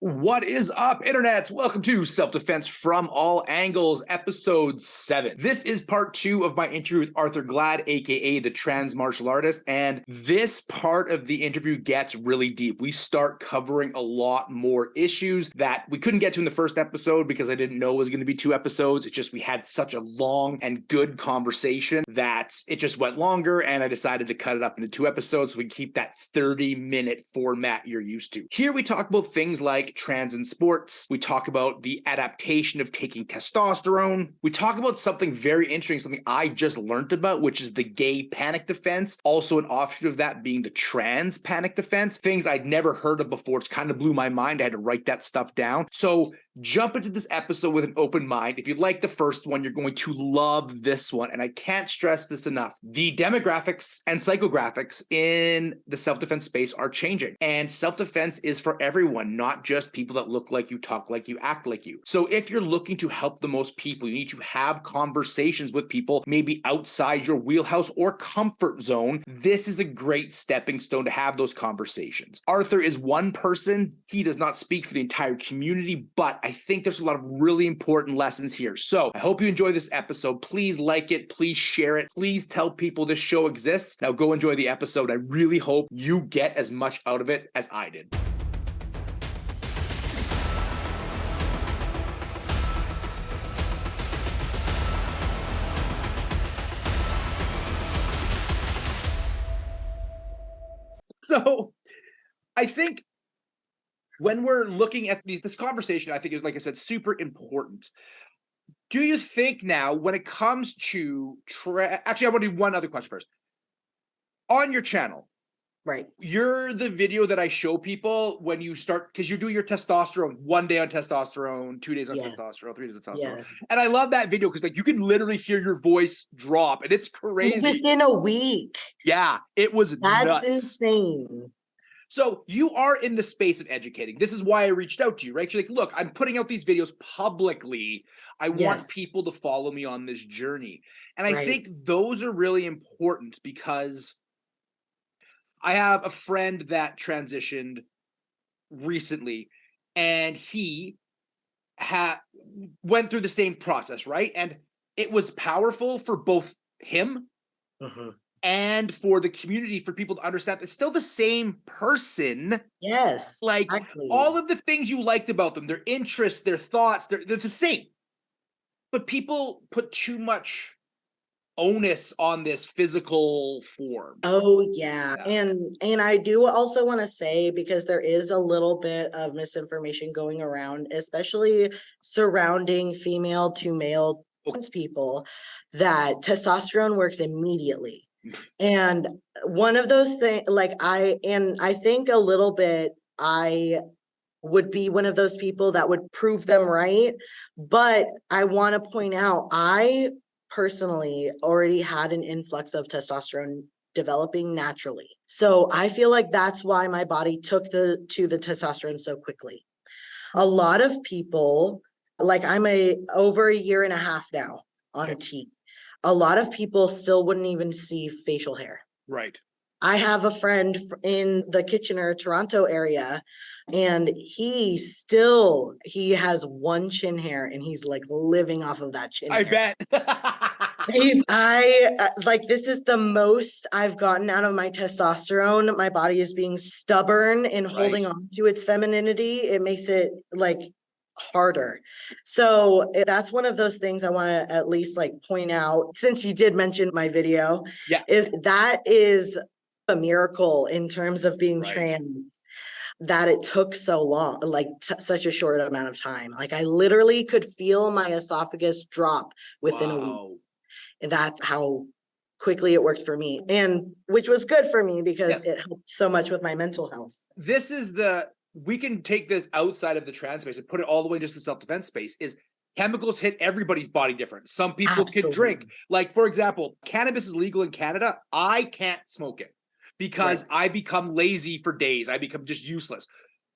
What is up, internets? Welcome to Self-Defense from All Angles, episode 7. This is part 2 of my interview with Arthur Glad, aka the trans martial artist, and this part of the interview gets really deep. We start covering a lot more issues that we couldn't get to in the first episode because I didn't know it was going to be 2 episodes. It's just we had such a long and good conversation that it just went longer, and I decided to cut it up into 2 episodes so we can keep that 30-minute format you're used to. Here we talk about things like trans in sports. We talk about the adaptation of taking testosterone. We talk about something very interesting, something I just learned about, which is the gay panic defense. Also an offshoot of that being the trans panic defense. Things I'd never heard of before. It kind of blew my mind. I had to write that stuff down. So jump into this episode with an open mind. If you like the first one, you're going to love this one. And I can't stress this enough. The demographics and psychographics in the self-defense space are changing. And self-defense is for everyone, not just people that look like you, talk like you, act like you. So if you're looking to help the most people, you need to have conversations with people maybe outside your wheelhouse or comfort zone. This is a great stepping stone to have those conversations. Arthur is one person. He does not speak for the entire community, but I think there's a lot of really important lessons here. So I hope you enjoy this episode. Please like it. Please share it. Please tell people this show exists. Now go enjoy the episode. I really hope you get as much out of it as I did. So I think when we're looking at this conversation, I think is, like I said, super important. Do you think now when it comes to actually, I want to do one other question first. On your channel, right? You're the video that I show people when you start, because you do your testosterone 1 day on testosterone, 2 days on testosterone, 3 days on testosterone. Yes. And I love that video because like you can literally hear your voice drop and it's crazy. Within a week. Yeah, it was That's nuts. insane. So you are in the space of educating. This is why I reached out to you, right? You're like, look, I'm putting out these videos publicly. I want people to follow me on this journey. And I think those are really important because I have a friend that transitioned recently and he went through the same process, right? And it was powerful for both him and for the community, for people to understand it's still the same person. Yes. Like all of the things you liked about them, their interests, their thoughts, they're the same. But people put too much onus on this physical form. Oh yeah. And I do also want to say, because there is a little bit of misinformation going around, especially surrounding female to male people, that testosterone works immediately. And one of those things, like I think a little bit, I would be one of those people that would prove them right. But I want to point out, I personally already had an influx of testosterone developing naturally. So I feel like that's why my body took to the testosterone so quickly. A lot of people, like I'm over a year and a half now on T. A lot of people still wouldn't even see facial hair. Right. I have a friend in the Kitchener, Toronto area, and he has one chin hair and he's like living off of that chin hair. Bet. This is the most I've gotten out of my testosterone. My body is being stubborn and holding on to its femininity. It makes it like harder. So that's one of those things I want to at least like point out, since you did mention my video, is a miracle in terms of being trans, that it took so long, like such a short amount of time. Like I literally could feel my esophagus drop within a week. And that's how quickly it worked for me, and which was good for me because it helped so much with my mental health. This is we can take this outside of the trans space and put it all the way just to self-defense space. Is chemicals hit everybody's body different. Some people can drink. Like, for example, cannabis is legal in Canada. I can't smoke it because I become lazy for days. I become just useless.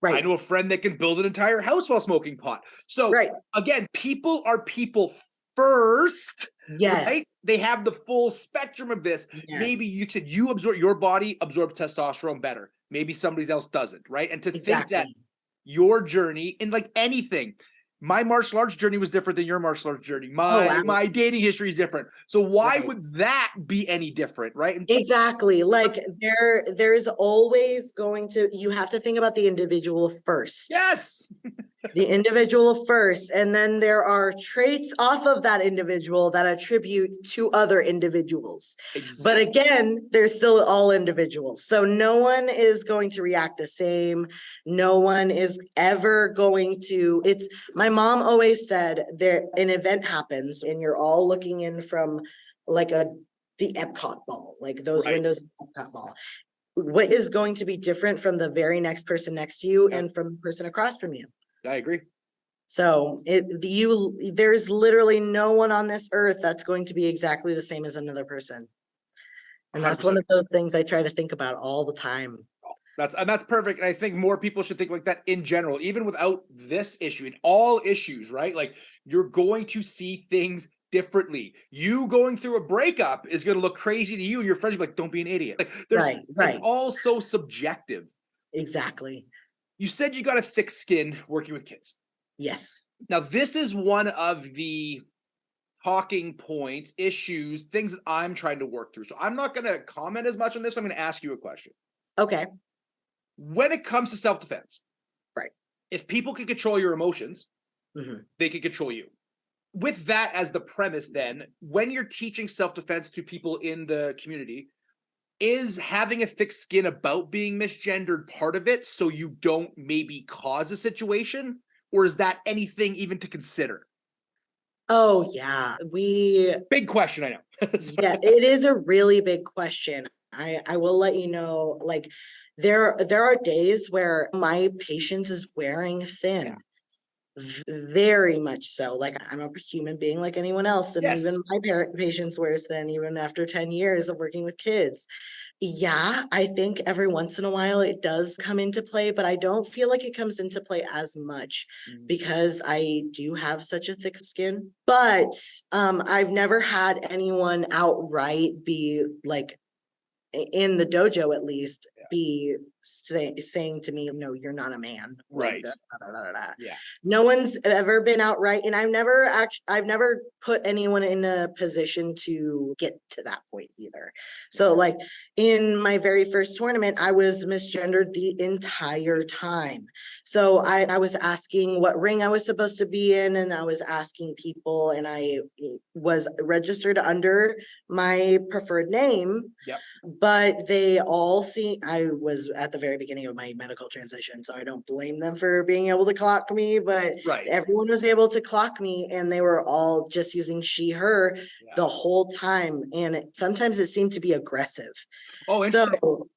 I know a friend that can build an entire house while smoking pot. So again, people are people first. Right? They have the full spectrum of this. Maybe you said your body absorbs testosterone better. Maybe somebody else doesn't, right? And to think that your journey in like anything. My martial arts journey was different than your martial arts journey. My dating history is different. So why would that be any different, right? Exactly. Like there's always going to, you have to think about the individual first. Yes. The individual first, and then there are traits off of that individual that attribute to other individuals. Exactly. But again, they're still all individuals. So no one is going to react the same. No one is ever going to, it's, my mom always said there, an event happens and you're all looking in from like the Epcot ball, like those windows of the Epcot ball. What is going to be different from the very next person next to you and from the person across from you? I agree. So there's literally no one on this earth that's going to be exactly the same as another person. And that's 100%. one of those things I try to think about all the time. That's perfect. And I think more people should think like that in general, even without this issue, in all issues, right? Like you're going to see things differently. You going through a breakup is going to look crazy to you, and your friends will be like, don't be an idiot. Like it's all so subjective. Exactly. You said you got a thick skin working with kids. Yes. Now, this is one of the talking points, issues, things that I'm trying to work through. So I'm not going to comment as much on this. I'm going to ask you a question. Okay. When it comes to self-defense, right? If people can control your emotions, mm-hmm. they can control you. With that as the premise, then, when you're teaching self-defense to people in the community, is having a thick skin about being misgendered part of it so you don't maybe cause a situation? Or is that anything even to consider? Oh, yeah. Big question, I know. Yeah, it is a really big question. I will let you know, like, there are days where my patience is wearing thin. Yeah. Very much so. Like, I'm a human being like anyone else. And even my patience wears thin, even after 10 years of working with kids. Yeah, I think every once in a while it does come into play, but I don't feel like it comes into play as much because I do have such a thick skin. But I've never had anyone outright be like, in the dojo at least, be saying to me, no, you're not a man. Right. Like, yeah. No one's ever been outright, and I've never put anyone in a position to get to that point either. So like in my very first tournament, I was misgendered the entire time. So I was asking what ring I was supposed to be in, and I was asking people, and I was registered under my preferred name. Yep. But they all see, I was at the very beginning of my medical transition, so I don't blame them for being able to clock me, but everyone was able to clock me, and they were all just using she, her the whole time. And sometimes it seemed to be aggressive. Oh, interesting. So,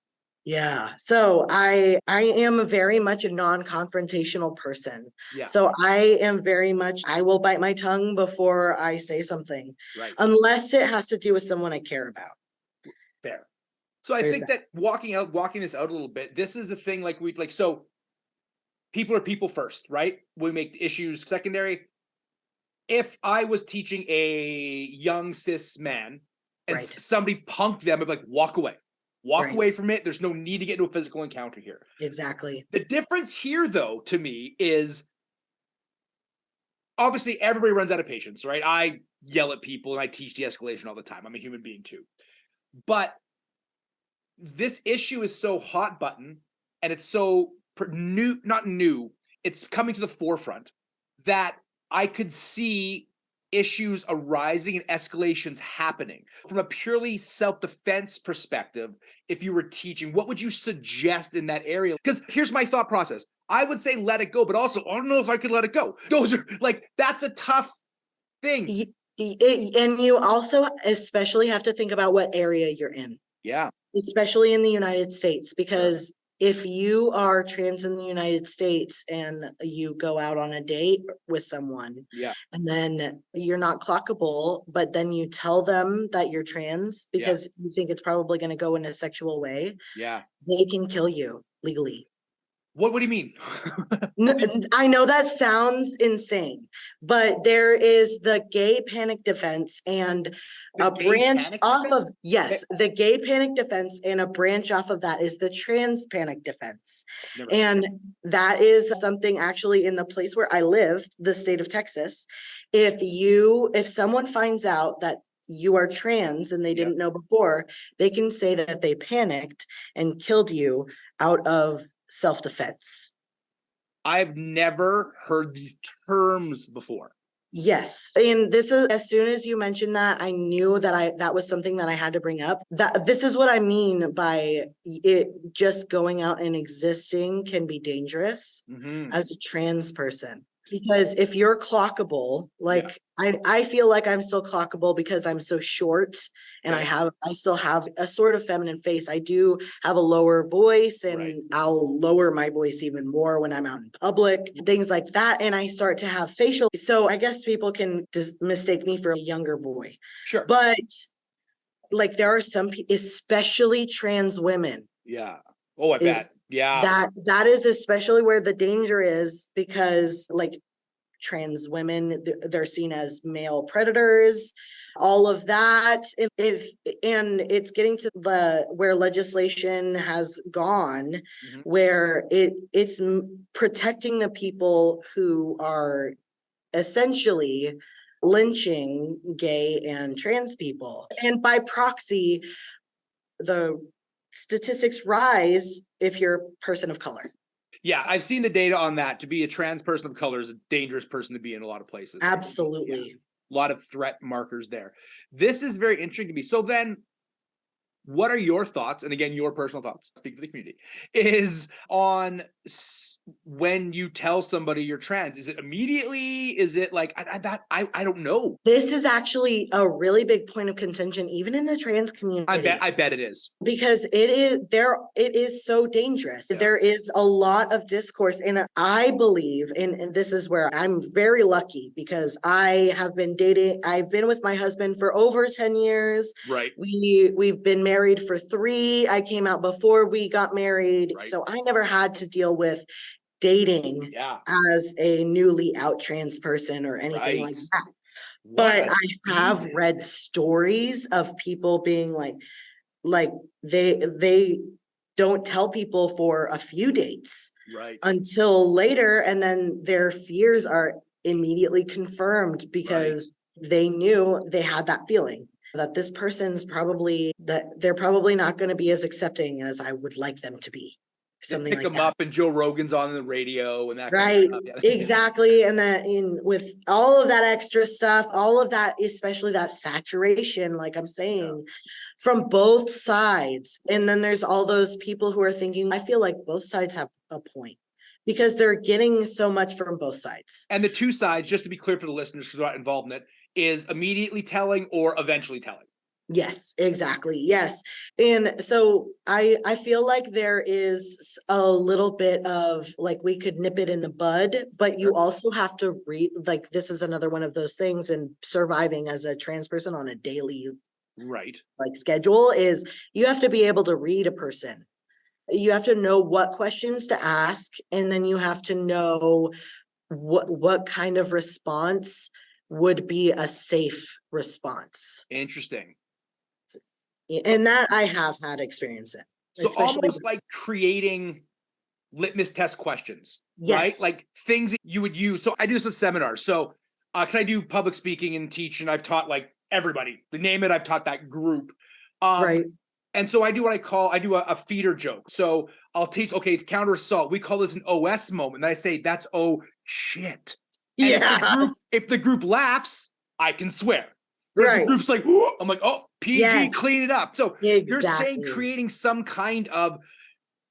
yeah. So I am very much a non-confrontational person. Yeah. So I am very much, I will bite my tongue before I say something. Right. Unless it has to do with someone I care about. Fair. So I think that walking this out a little bit, this is the thing, so people are people first, right? We make issues secondary. If I was teaching a young cis man and somebody punked them, I'd be like, walk away. Walk away from it. There's no need to get into a physical encounter here. Exactly. The difference here, though, to me, is obviously everybody runs out of patience, right? I yell at people and I teach de-escalation all the time. I'm a human being too. But this issue is so hot button and it's so not new, it's coming to the forefront that I could see issues arising and escalations happening. From a purely self-defense perspective, if you were teaching, what would you suggest in that area? Because here's my thought process. I would say let it go, but also I don't know if I could let it go. Those are that's a tough thing. And you also especially have to think about what area you're in. Yeah. Especially in the United States, because if you are trans in the United States and you go out on a date with someone, and then you're not clockable, but then you tell them that you're trans because you think it's probably going to go in a sexual way, they can kill you legally. What do you mean? I know that sounds insane, but there is the gay panic defense and The a gay branch panic off defense? of, yes, the gay panic defense, and a branch off of that is the trans panic defense. Never. And that is something actually in the place where I live, the state of Texas. If someone finds out that you are trans and they didn't know before, they can say that they panicked and killed you out of self-defense. I've never heard these terms before. Yes. And this is, as soon as you mentioned that, I knew that that was something that I had to bring up. That this is what I mean by it just going out and existing can be dangerous as a trans person. Because if you're clockable, like I feel like I'm still clockable because I'm so short and I still have a sort of feminine face. I do have a lower voice, and I'll lower my voice even more when I'm out in public, things like that. And I start to have facial. So I guess people can just mistake me for a younger boy. Sure. But like there are some people, especially trans women. Yeah. Oh, I bet. Yeah. That is especially where the danger is, because like trans women, they're seen as male predators, all of that. And it's getting to where legislation has gone, where it's protecting the people who are essentially lynching gay and trans people. And by proxy, the statistics rise if you're a person of color. Yeah, I've seen the data on that. To be a trans person of color is a dangerous person to be in a lot of places. Absolutely. A lot of threat markers there. This is very interesting to me. So then, what are your thoughts? And again, your personal thoughts, speak for the community, is on when you tell somebody you're trans. Is it immediately? Is it like, I don't know. This is actually a really big point of contention, even in the trans community. I bet it is. Because it is so dangerous. Yeah. There is a lot of discourse. And I believe, and this is where I'm very lucky, because I've been with my husband for over 10 years. Right. We've been married for 3. I came out before we got married. Right. So I never had to deal with dating as a newly out trans person or anything like that. But I have read stories of people being like they don't tell people for a few dates until later, and then their fears are immediately confirmed because they knew they had that feeling that this person's they're probably not going to be as accepting as I would like them to be. Something pick like them that. up, and Joe Rogan's on the radio and that right kind of stuff. Exactly. And that with all of that extra stuff, all of that, especially that saturation, like I'm saying, from both sides. And then there's all those people who are thinking, I feel like both sides have a point, because they're getting so much from both sides. And the two sides, just to be clear for the listeners who are not involved in it, is immediately telling or eventually telling. Yes, exactly. Yes. And so I feel like there is a little bit of like, we could nip it in the bud, but you also have to read, like, this is another one of those things, and surviving as a trans person on a daily like schedule is you have to be able to read a person. You have to know what questions to ask, and then you have to know what kind of response would be a safe response. Interesting. And that I have had experience in. So almost like creating litmus test questions, right? Like things that you would use. So I do this with seminars. So, because I do public speaking and teach, and I've taught like everybody, the name it, I've taught that group. And so I do a feeder joke. So I'll teach, okay, it's counter assault. We call this an OS moment. And I say, that's oh shit. And if the group laughs, I can swear. But if the group's like, I'm like, oh, PG, clean it up. So you're saying creating some kind of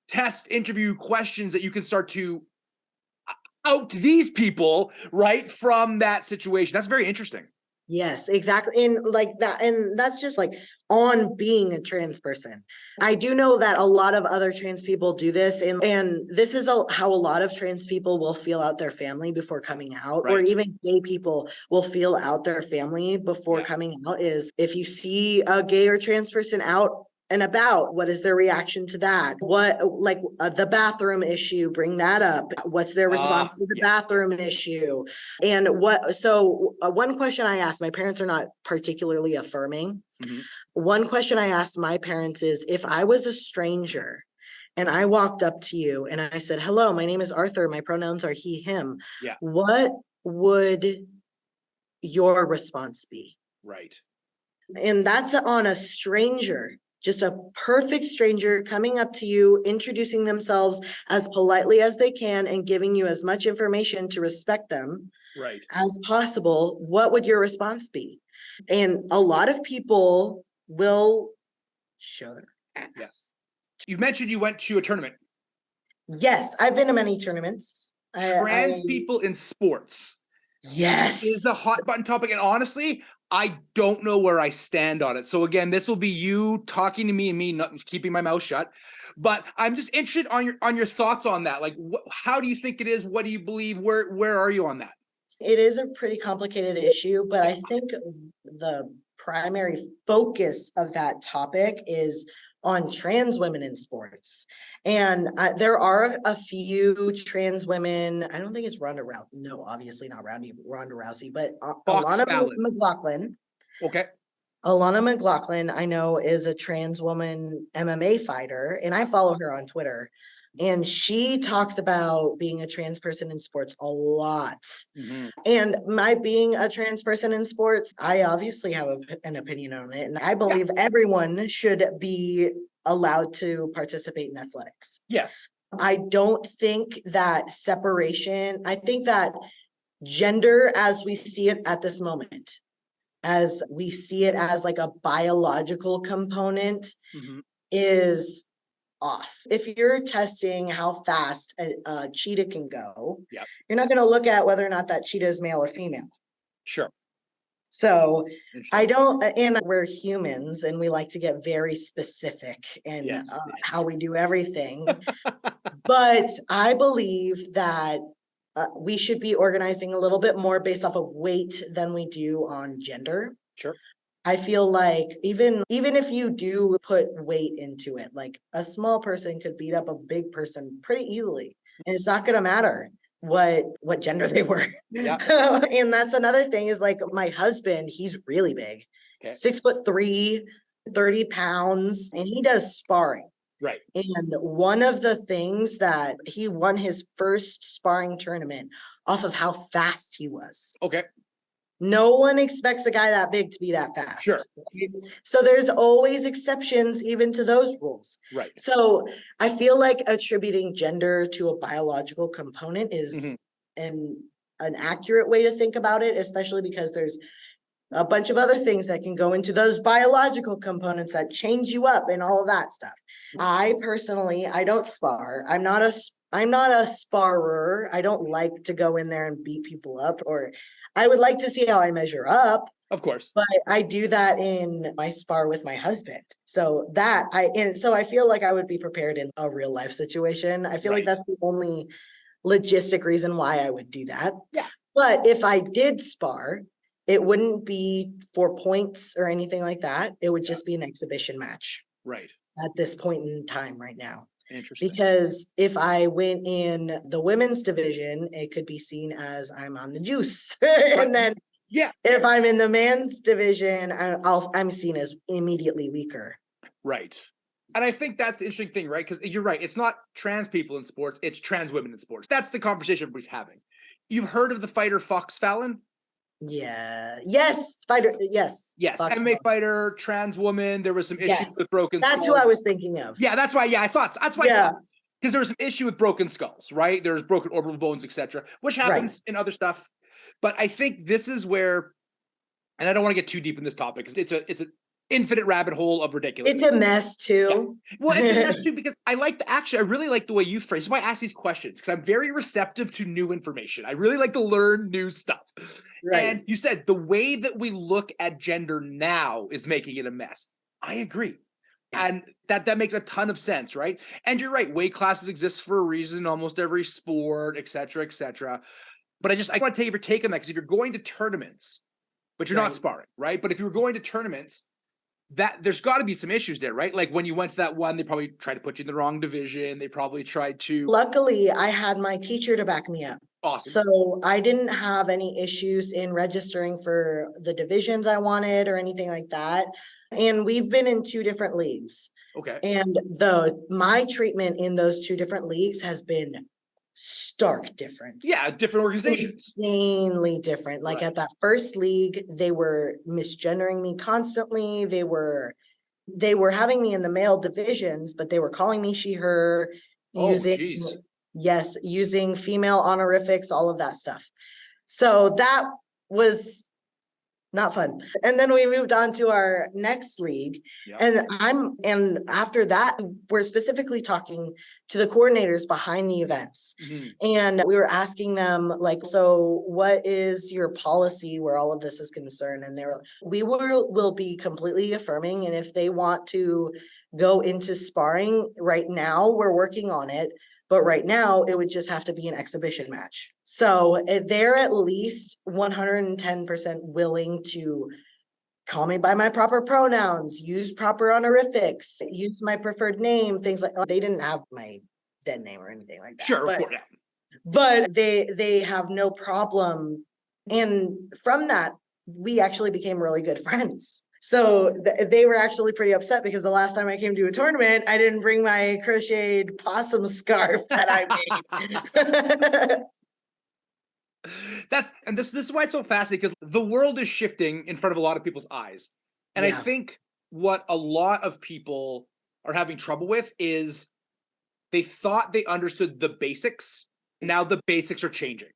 test interview questions that you can start to out these people, right, from that situation. That's very interesting. Yes, exactly. And like that, and that's just like on being a trans person. I do know that a lot of other trans people do this, and this is how a lot of trans people will feel out their family before coming out, or even gay people will feel out their family before coming out, is if you see a gay or trans person out and about, what is their reaction to that? What, like the bathroom issue, bring that up. What's their response to the bathroom issue? And one question I asked, my parents are not particularly affirming. One question I asked my parents is, if I was a stranger and I walked up to you and I said, hello, my name is Arthur, my pronouns are he, him. Yeah. What would your response be? Right. And that's on a stranger, just a perfect stranger coming up to you, introducing themselves as politely as they can and giving you as much information to respect them as possible. What would your response be? And a lot of people will show their ass. Yeah. You mentioned you went to a tournament. Yes, I've been to many tournaments. Trans people in sports. Yes. Is a hot button topic. And honestly, I don't know where I stand on it. So again, this will be you talking to me and me not keeping my mouth shut. But I'm just interested on your thoughts on that. Like, how do you think it is? What do you believe? Where are you on that? It is a pretty complicated issue, but I think the primary focus of that topic is on trans women in sports. And there are a few trans women. I don't think it's Ronda Rousey. No, obviously not Ronda Rousey, but Alana McLaughlin. Okay. Alana McLaughlin, I know, is a trans woman MMA fighter, and I follow her on Twitter. And she talks about being a trans person in sports a lot. And my being a trans person in sports, I obviously have an opinion on it. And I believe everyone should be allowed to participate in athletics. Yes. I don't think that separation, I think that gender as we see it at this moment, as we see it as like a biological component, is off. If you're testing how fast a cheetah can go, you're not going to look at whether or not that cheetah is male or female. Sure. So I don't, and we're humans and we like to get very specific in how we do everything. But I believe that we should be organizing a little bit more based off of weight than we do on gender. Sure. I feel like even if you do put weight into it, like a small person could beat up a big person pretty easily. And it's not going to matter what gender they were. Yeah. And that's another thing is like my husband, he's really big, 6'3", 30 pounds, and he does sparring. Right. And one of the things that he won his first sparring tournament off of how fast he was. Okay. No one expects a guy that big to be that fast. Sure. So there's always exceptions even to those rules. Right. So I feel like attributing gender to a biological component is an accurate way to think about it, especially because there's a bunch of other things that can go into those biological components that change you up and all of that stuff. I personally, I don't spar. I'm not a sparrer. I don't like to go in there and beat people up, or I would like to see how I measure up. Of course. But I do that in my spar with my husband. So I feel like I would be prepared in a real life situation. I feel like that's the only logistic reason why I would do that. Yeah. But if I did spar, it wouldn't be for points or anything like that. It would just be an exhibition match. Right. At this point in time right now. Interesting. Because if I went in the women's division, it could be seen as I'm on the juice. And then if I'm in the men's division, I'm seen as immediately weaker. Right. And I think that's the interesting thing, right? Because you're right. It's not trans people in sports. It's trans women in sports. That's the conversation everybody's having. You've heard of the fighter Fox Fallon? Yeah. Yes. Fighter. Yes. Yes. MMA fighter, trans woman. There was some issues with broken skulls. That's who I was thinking of. Yeah. That's why. Yeah. I thought. That's why. Yeah. Because there was an issue with broken skulls, right? There's broken orbital bones, etc., which happens in other stuff. But I think this is where, and I don't want to get too deep in this topic because it's an infinite rabbit hole of ridiculous. It's a mess too. Yeah. Well, it's a mess too because I really like the way you phrase. That's why I ask these questions because I'm very receptive to new information. I really like to learn new stuff. Right. And you said the way that we look at gender now is making it a mess. I agree. Yes. And that makes a ton of sense, right? And you're right. Weight classes exist for a reason in almost every sport, et cetera, et cetera. But I want to take your take on that because if you're going to tournaments, but you're not sparring, right? But if you were going to tournaments, that there's got to be some issues there, right? Like when you went to that one, they probably tried to put you in the wrong division. They probably tried to. Luckily, I had my teacher to back me up. Awesome. So I didn't have any issues in registering for the divisions I wanted or anything like that. And we've been in 2 different leagues. Okay. And my treatment in those 2 different leagues has been stark difference. Yeah, different organizations. Insanely different. Like Right. at that first league, they were misgendering me constantly. They were having me in the male divisions, but they were calling me she, her, Geez. using female honorifics, all of that stuff. So that was not fun. And then we moved on to our next league. Yep. And after that, we're specifically talking to the coordinators behind the events. Mhm. And we were asking them, like, so what is your policy where all of this is concerned? And they were, we will be completely affirming. And if they want to go into sparring right now, we're working on it. But right now, it would just have to be an exhibition match. So they're at least 110% willing to call me by my proper pronouns, use proper honorifics, use my preferred name, things like that. They didn't have my dead name or anything like that. Sure, of course. Yeah. But they have no problem. And from that, we actually became really good friends. So they were actually pretty upset because the last time I came to a tournament, I didn't bring my crocheted possum scarf that I made. This is why it's so fascinating, because the world is shifting in front of a lot of people's eyes. And I Yeah. think what a lot of people are having trouble with is they thought they understood the basics. Now the basics are changing.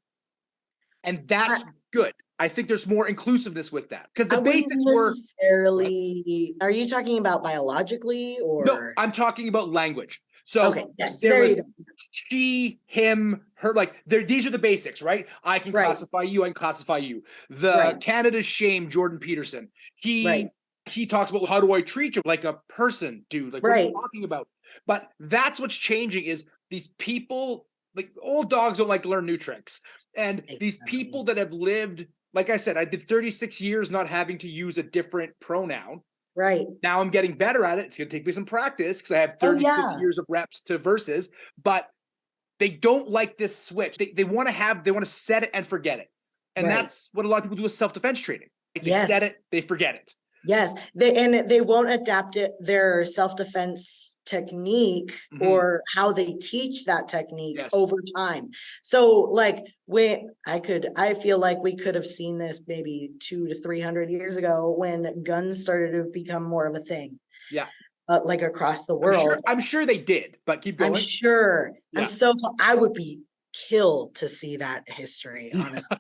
And that's good. I think there's more inclusiveness with that, because the basics were necessarily. Are you talking about biologically or? No, I'm talking about language. So Okay, yes, there there was you go. she, him, her, like these are the basics, right? I can Right. classify you, I can classify you. The Right. Canada's shame, Jordan Peterson. Right. He talks about, how do I treat you like a person, dude? Like, what are you Right. talking about? But that's what's changing, is these people, like old dogs don't like to learn new tricks. And these people that have lived, like I said, I did 36 years not having to use a different pronoun. Right. Now I'm getting better at it. It's going to take me some practice because I have 36 years of reps to verses, but they don't like this switch. They want to set it and forget it. And that's what a lot of people do with self-defense training. Like they set it, they forget it. Yes, they won't adapt their self-defense technique or how they teach that technique over time. So like I feel like we could have seen this maybe 200 to 300 years ago when guns started to become more of a thing. Yeah. Like across the world. I'm sure they did, but keep going. I'm sure. Yeah. I would be killed to see that history, honestly.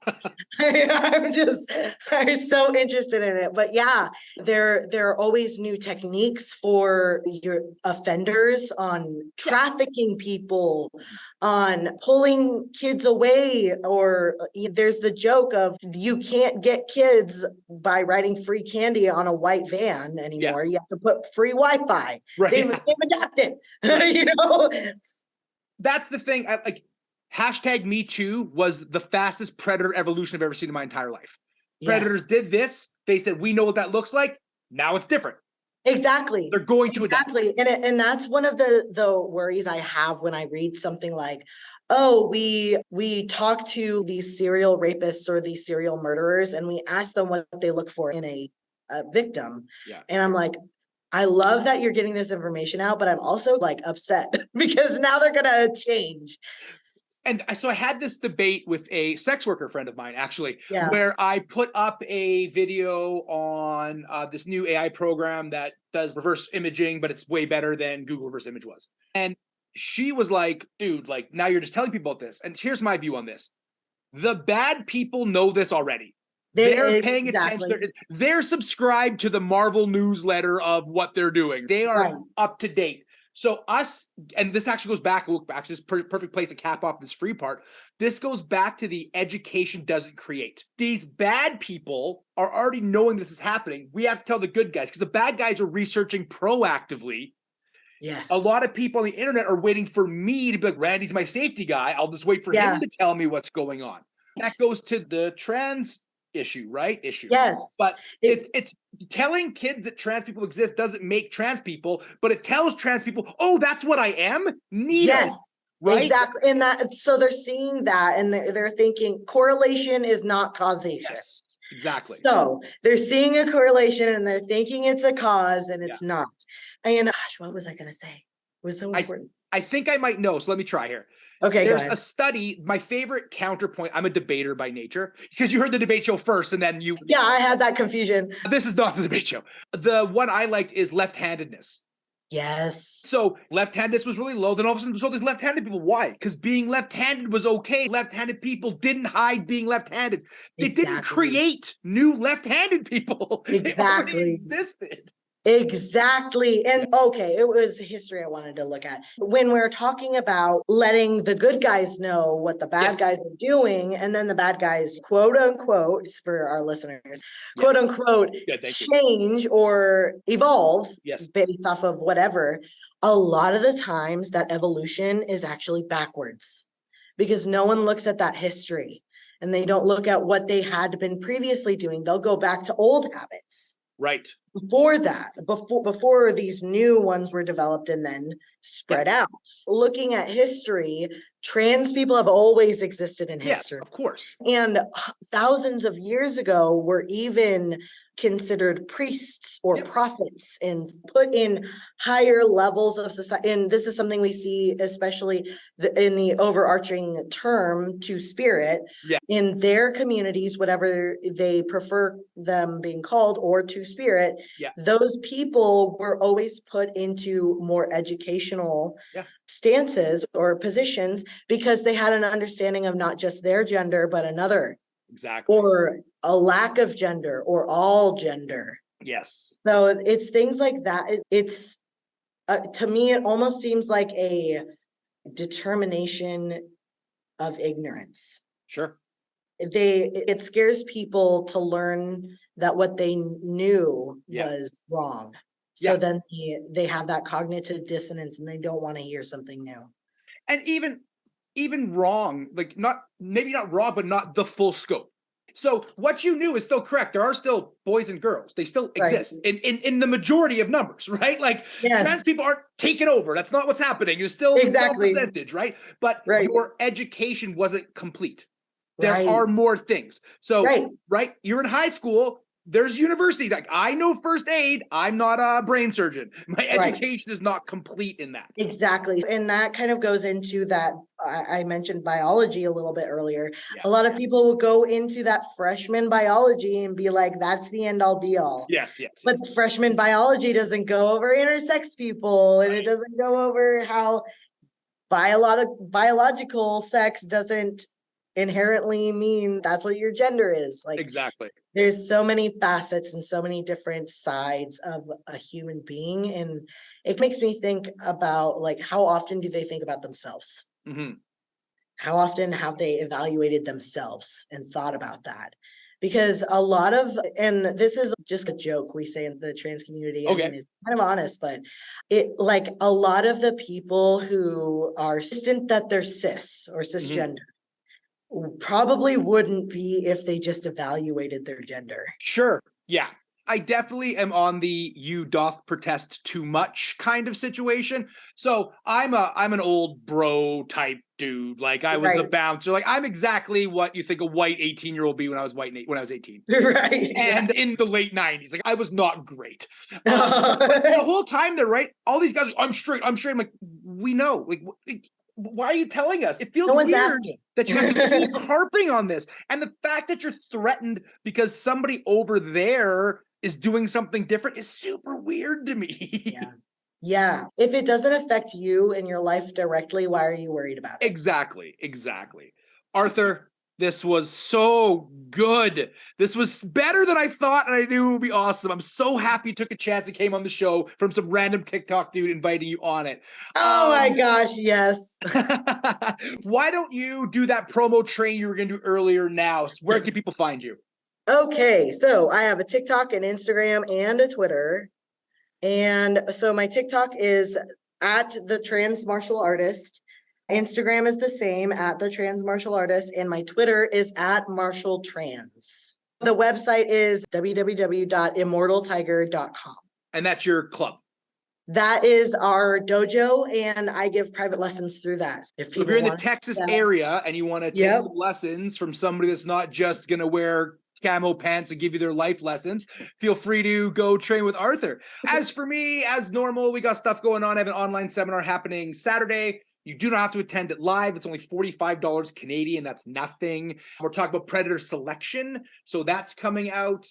I'm so interested in it. But yeah, there are always new techniques for your offenders on trafficking people, on pulling kids away, or there's the joke of you can't get kids by writing free candy on a white van anymore. You have to put free Wi-Fi. Right. They've adapted, you know? That's the thing. Hashtag Me Too was the fastest predator evolution I've ever seen in my entire life. Predators did this. They said, we know what that looks like. Now it's different. Exactly. They're going to adapt. And that's one of the worries I have when I read something like, oh, we talk to these serial rapists or these serial murderers, and we ask them what they look for in a victim. Yeah. And I'm like, I love that you're getting this information out, but I'm also like upset because now they're gonna change. And so I had this debate with a sex worker friend of mine, actually, where I put up a video on this new AI program that does reverse imaging, but it's way better than Google reverse image was. And she was like, dude, like now you're just telling people about this. And here's my view on this. The bad people know this already. They're paying attention. They're subscribed to the Marvel newsletter of what they're doing. They are up to date. So us, and this actually goes back, actually this perfect place to cap off this free part. This goes back to the education doesn't create. These bad people are already knowing this is happening. We have to tell the good guys, because the bad guys are researching proactively. Yes. A lot of people on the internet are waiting for me to be like, Randy's my safety guy. I'll just wait for him to tell me what's going on. That goes to the trans issue, right? Yes. But it's telling kids that trans people exist doesn't make trans people, but it tells trans people, oh, that's what I am. Neato. Yes. Right? Exactly. And that, so they're seeing that and they're thinking correlation is not causation. Yes, exactly. So they're seeing a correlation and they're thinking it's a cause and it's not. And gosh, what was I going to say? It was so important. I think I might know. So let me try here. Okay, there's a study, my favorite counterpoint. I'm a debater by nature because you heard the debate show first and then you. Yeah, I had that confusion. This is not the debate show. The one I liked is left-handedness. Yes. So left-handedness was really low. Then all of a sudden, so there's left-handed people. Why? Because being left-handed was okay. Left-handed people didn't hide being left-handed. They didn't create new left-handed people. They already existed. Exactly. And okay, it was history I wanted to look at. When we're talking about letting the good guys know what the bad guys are doing, and then the bad guys, quote unquote, for our listeners, quote unquote, change or evolve based off of whatever, a lot of the times that evolution is actually backwards because no one looks at that history and they don't look at what they had been previously doing. They'll go back to old habits. Right. Before that, before these new ones were developed and then spread out. Looking at history, trans people have always existed in history. Yes, of course. And thousands of years ago were even considered priests or prophets and put in higher levels of society. And this is something we see, especially in the overarching term to spirit in their communities, whatever they prefer them being called, or to spirit. Those people were always put into more educational stances or positions because they had an understanding of not just their gender, but another. Exactly. Or a lack of gender or all gender. Yes. So it's things like that. It's to me, it almost seems like a determination of ignorance. Sure. It scares people to learn that what they knew was wrong. So then they have that cognitive dissonance and they don't want to hear something new. And even wrong, like maybe not wrong, but not the full scope. So what you knew is still correct. There are still boys and girls. They still exist in the majority of numbers, right? Like trans people aren't taken over. That's not what's happening. There's still a small percentage, right? But your education wasn't complete. There are more things. So, you're in high school. There's university. Like I know first aid. I'm not a brain surgeon. My education is not complete in that. Exactly. And that kind of goes into that. I mentioned biology a little bit earlier. A lot of people will go into that freshman biology and be like, that's the end all be all. Yes. But freshman biology doesn't go over intersex people and it doesn't go over how biological sex doesn't inherently mean that's what your gender is. Like exactly. There's so many facets and so many different sides of a human being. And it makes me think about like, how often do they think about themselves? Mm-hmm. How often have they evaluated themselves and thought about that? Because a lot of, and this is just a joke we say in the trans community, I mean, it's kind of honest, but it like a lot of the people who are insistent that they're cis or cisgender probably wouldn't be if they just evaluated their gender. Sure. Yeah. I definitely am on the you doth protest too much kind of situation. So I'm an old bro type dude. Like I was a bouncer. Like I'm exactly what you think a white 18-year-old be when I was when I was 18. Right. And in the late 90s, like I was not great. But the whole time they're right. All these guys, I'm straight. I'm like, we know. Like why are you telling us? It feels weird that you have to keep harping on this. And the fact that you're threatened because somebody over there is doing something different is super weird to me. Yeah. If it doesn't affect you in your life directly, why are you worried about it? Exactly. Arthur, this was so good. This was better than I thought, and I knew it would be awesome. I'm so happy you took a chance and came on the show from some random TikTok dude inviting you on it. Oh my gosh, yes. Why don't you do that promo train you were going to do earlier now? Where can people find you? Okay, so I have a TikTok, an Instagram, and a Twitter. And so my TikTok is at the Trans Martial Artist. Instagram is the same at the Trans Martial Artist, and my Twitter is at Martial Trans. The website is www.immortaltiger.com. And that's your club. That is our dojo, and I give private lessons through that. If you're in the Texas area and you want to take some lessons from somebody that's not just going to wear camo pants and give you their life lessons, feel free to go train with Arthur. As for me, as normal, we got stuff going on. I have an online seminar happening Saturday. You do not have to attend it live. It's only $45 Canadian. That's nothing. We're talking about predator selection. So that's coming out.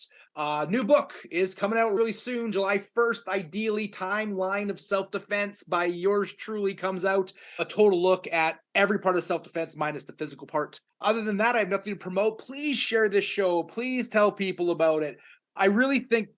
New book is coming out really soon, July 1st, ideally. Timeline of Self-Defense by yours truly comes out. A total look at every part of self-defense minus the physical part. Other than that, I have nothing to promote. Please share this show. Please tell people about it. I really think,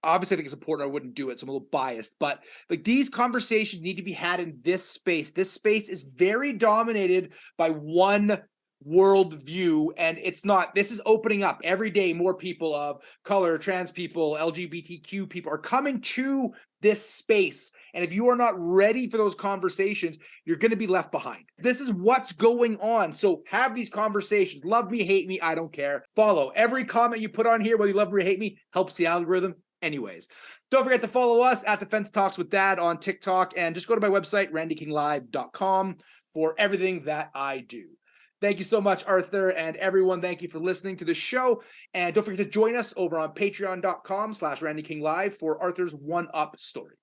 obviously I think it's important. I wouldn't do it, so I'm a little biased, but like these conversations need to be had in this space. This space is very dominated by one worldview, and it's not. This is opening up every day. More people of color, trans people, LGBTQ people are coming to this space, and if you are not ready for those conversations, you're going to be left behind. This is what's going on. So have these conversations. Love me, hate me, I don't care. Follow every comment you put on here, whether you love me or hate me, helps the algorithm. Anyways, don't forget to follow us at Defense Talks with Dad on TikTok, and just go to my website, randykinglive.com, for everything that I do. Thank you so much, Arthur, and everyone. Thank you for listening to the show. And don't forget to join us over on patreon.com/RandyKingLive for Arthur's one-up story.